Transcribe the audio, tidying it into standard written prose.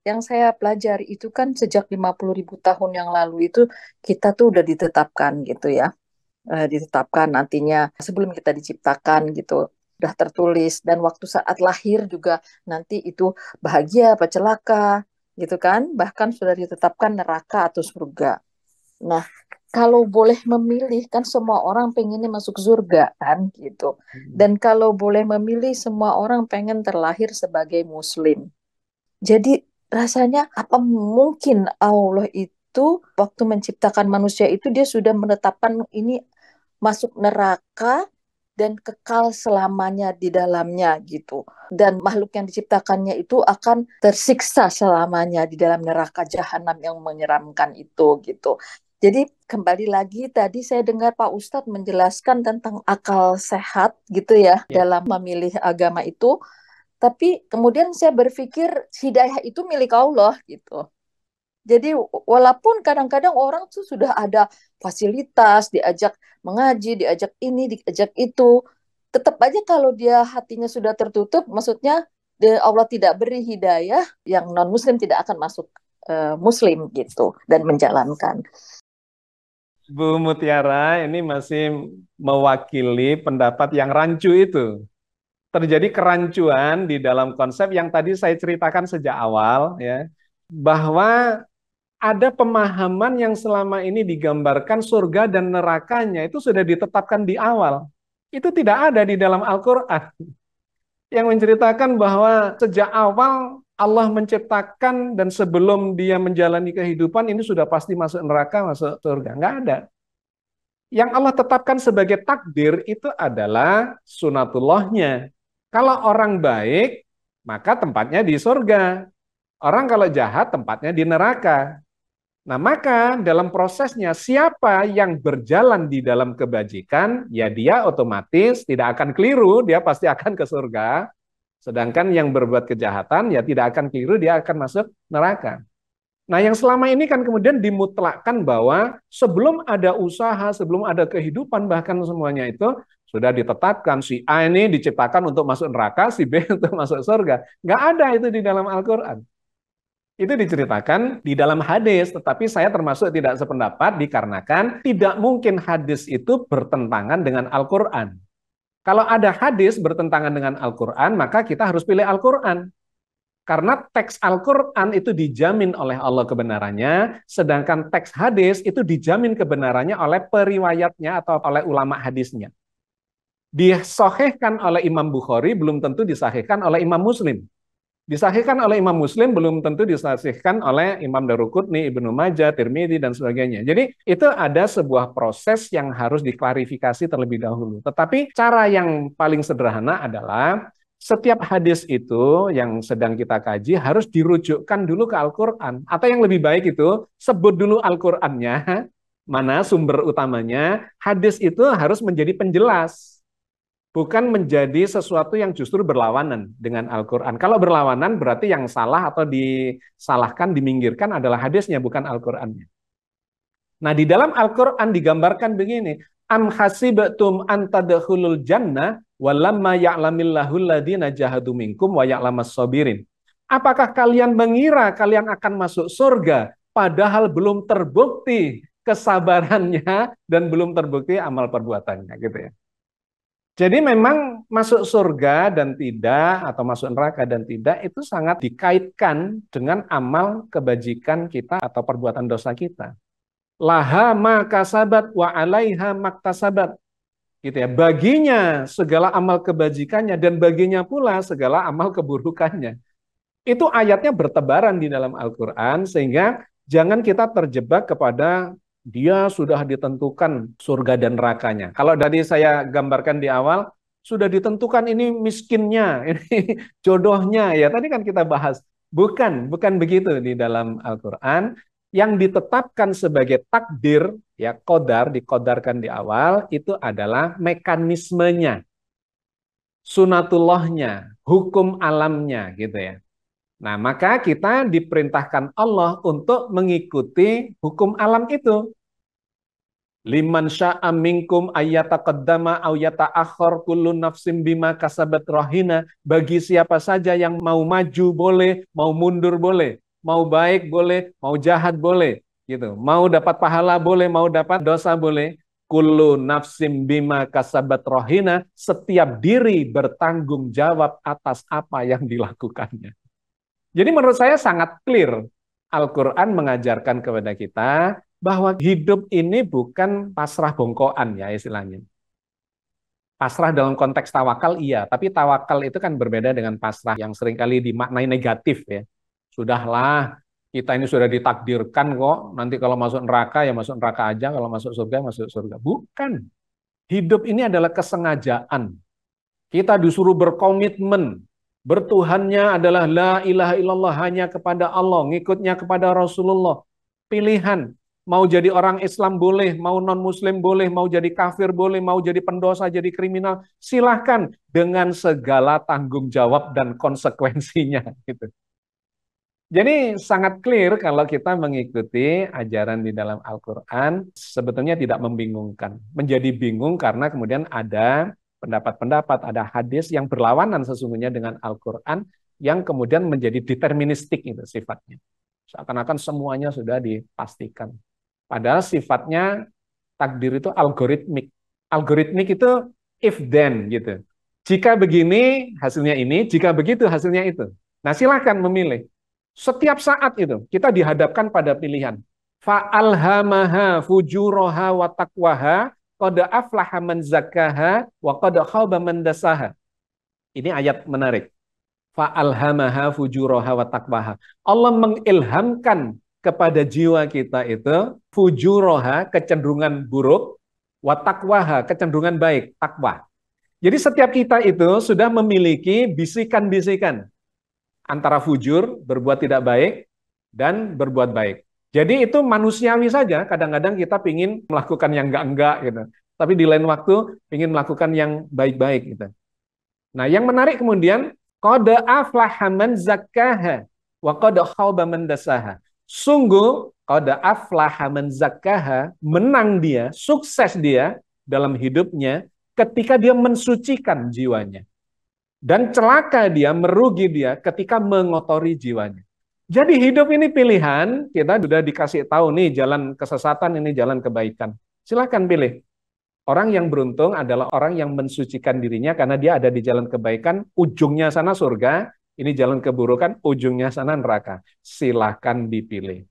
yang saya pelajari itu kan sejak 50.000 tahun yang lalu itu kita tuh udah ditetapkan gitu ya. Ditetapkan nantinya sebelum kita diciptakan gitu. Udah tertulis dan waktu saat lahir juga nanti itu bahagia apa celaka gitu kan. Bahkan sudah ditetapkan neraka atau surga. Nah, kalau boleh memilih kan semua orang pengennya masuk surga kan gitu. Dan kalau boleh memilih semua orang pengen terlahir sebagai muslim. Jadi rasanya apa mungkin Allah itu waktu menciptakan manusia itu dia sudah menetapkan ini masuk neraka dan kekal selamanya di dalamnya gitu. Dan makhluk yang diciptakannya itu akan tersiksa selamanya di dalam neraka jahanam yang menyeramkan itu gitu. Jadi kembali lagi tadi saya dengar Pak Ustadz menjelaskan tentang akal sehat gitu ya Ya. dalam memilih agama itu. Tapi kemudian saya berpikir hidayah itu milik Allah gitu. Jadi walaupun kadang-kadang orang tuh sudah ada fasilitas, diajak mengaji, diajak ini, diajak itu, tetap aja kalau dia hatinya sudah tertutup, maksudnya Allah tidak beri hidayah, yang non-muslim tidak akan masuk muslim gitu dan menjalankan. Bu Mutiara ini masih mewakili pendapat yang rancu itu. Terjadi kerancuan di dalam konsep yang tadi saya ceritakan sejak awal, ya, bahwa ada pemahaman yang selama ini digambarkan surga dan nerakanya itu sudah ditetapkan di awal. Itu tidak ada di dalam Al-Quran. Yang menceritakan bahwa sejak awal Allah menciptakan dan sebelum dia menjalani kehidupan ini sudah pasti masuk neraka, masuk surga. Nggak ada. Yang Allah tetapkan sebagai takdir itu adalah sunatullahnya. Kalau orang baik, maka tempatnya di surga. Orang kalau jahat, tempatnya di neraka. Nah, maka dalam prosesnya siapa yang berjalan di dalam kebajikan, ya dia otomatis tidak akan keliru, dia pasti akan ke surga. Sedangkan yang berbuat kejahatan, ya tidak akan keliru, dia akan masuk neraka. Nah, yang selama ini kan kemudian dimutlakkan bahwa sebelum ada usaha, sebelum ada kehidupan, bahkan semuanya itu sudah ditetapkan. Si A ini diciptakan untuk masuk neraka, si B untuk masuk surga. Nggak ada itu di dalam Al-Quran. Itu diceritakan di dalam hadis, tetapi saya termasuk tidak sependapat dikarenakan tidak mungkin hadis itu bertentangan dengan Al-Quran. Kalau ada hadis bertentangan dengan Al-Quran, maka kita harus pilih Al-Quran. Karena teks Al-Quran itu dijamin oleh Allah kebenarannya, sedangkan teks hadis itu dijamin kebenarannya oleh periwayatnya atau oleh ulama hadisnya. Disahihkan oleh Imam Bukhari, belum tentu disahihkan oleh Imam Muslim. Disahihkan oleh Imam Muslim, belum tentu disahihkan oleh Imam Daruqutni, Ibnu Majah, Tirmidzi, dan sebagainya. Jadi itu ada sebuah proses yang harus diklarifikasi terlebih dahulu. Tetapi cara yang paling sederhana adalah setiap hadis itu yang sedang kita kaji harus dirujukkan dulu ke Al-Quran. Atau yang lebih baik itu, sebut dulu Al-Qurannya, mana sumber utamanya, hadis itu harus menjadi penjelas. Bukan menjadi sesuatu yang justru berlawanan dengan Al-Quran. Kalau berlawanan berarti yang salah atau disalahkan, diminggirkan adalah hadisnya, bukan Al-Qurannya. Nah, di dalam Al-Quran digambarkan begini, am hasibtum an tadkhulul jannah walamma ya'lamillahu alladhina jahadu minkum wa ya'lamas sabirin. Apakah kalian mengira kalian akan masuk surga padahal belum terbukti kesabarannya dan belum terbukti amal perbuatannya gitu ya. Jadi memang masuk surga dan tidak atau masuk neraka dan tidak itu sangat dikaitkan dengan amal kebajikan kita atau perbuatan dosa kita. Laha makasabat wa alaiha maktasabat. Gitu ya. Baginya segala amal kebajikannya dan baginya pula segala amal keburukannya. Itu ayatnya bertebaran di dalam Al-Quran sehingga jangan kita terjebak kepada dia sudah ditentukan surga dan nerakanya. Kalau tadi saya gambarkan di awal, sudah ditentukan ini miskinnya, ini jodohnya. Ya tadi kan kita bahas. Bukan begitu di dalam Al-Quran. Yang ditetapkan sebagai takdir, ya qadar, dikodarkan di awal, itu adalah mekanismenya, sunatullahnya, hukum alamnya gitu ya. Nah, maka kita diperintahkan Allah untuk mengikuti hukum alam itu. Liman sya'a minkum ayyataqaddama aw yata'akhkhar kullu nafsin bima kasabat rahina. Bagi siapa saja yang mau maju boleh, mau mundur boleh. mau baik boleh, mau jahat boleh, gitu. Mau dapat pahala boleh, mau dapat dosa boleh. Kullu nafsim bima kasabat rohina, setiap diri bertanggung jawab atas apa yang dilakukannya. Jadi menurut saya sangat clear. Al-Quran mengajarkan kepada kita bahwa hidup ini bukan pasrah bongkoan ya istilahnya. Pasrah dalam konteks tawakal iya, tapi tawakal itu kan berbeda dengan pasrah yang seringkali dimaknai negatif ya. Sudahlah, kita ini sudah ditakdirkan kok, nanti kalau masuk neraka ya masuk neraka aja, kalau masuk surga masuk surga. Bukan. Hidup ini adalah kesengajaan. Kita disuruh berkomitmen. Bertuhannya adalah la ilaha illallah, hanya kepada Allah, ngikutnya kepada Rasulullah. Pilihan, mau jadi orang Islam boleh, mau non-Muslim boleh, mau jadi kafir boleh, mau jadi pendosa, jadi kriminal, silahkan dengan segala tanggung jawab dan konsekuensinya. Gitu. Jadi sangat clear kalau kita mengikuti ajaran di dalam Al-Quran, sebetulnya tidak membingungkan. Menjadi bingung karena kemudian ada pendapat-pendapat, ada hadis yang berlawanan sesungguhnya dengan Al-Quran, yang kemudian menjadi deterministik itu sifatnya. Seakan-akan semuanya sudah dipastikan. Padahal sifatnya takdir itu algoritmik. Algoritmik itu if then gitu. Jika begini hasilnya ini, jika begitu hasilnya itu. Nah silahkan memilih. Setiap saat itu kita dihadapkan pada pilihan. Fa'alhamaha fujuroha wa taqwaha qad aflaha man zakkaha wa qad khaba man dasaha. Ini ayat menarik. Fa'alhamaha fujuroha wa taqwaha. Allah mengilhamkan kepada jiwa kita itu fujuroha, kecenderungan buruk, wa taqwaha, kecenderungan baik, takwa. Jadi setiap kita itu sudah memiliki bisikan-bisikan antara fujur, berbuat tidak baik, dan berbuat baik. Jadi itu manusiawi saja, kadang-kadang kita ingin melakukan yang enggak-enggak, gitu. Tapi di lain waktu ingin melakukan yang baik-baik. Gitu. Nah yang menarik kemudian, qad aflaha man zakkaha, wa qad khaba man dasaha. Sungguh, qad aflaha man zakkaha, menang dia, sukses dia dalam hidupnya, ketika dia mensucikan jiwanya. Dan celaka dia, merugi dia ketika mengotori jiwanya. Jadi hidup ini pilihan, kita sudah dikasih tahu nih jalan kesesatan, ini jalan kebaikan. Silakan pilih. Orang yang beruntung adalah orang yang mensucikan dirinya karena dia ada di jalan kebaikan, ujungnya sana surga, ini jalan keburukan, ujungnya sana neraka. Silakan dipilih.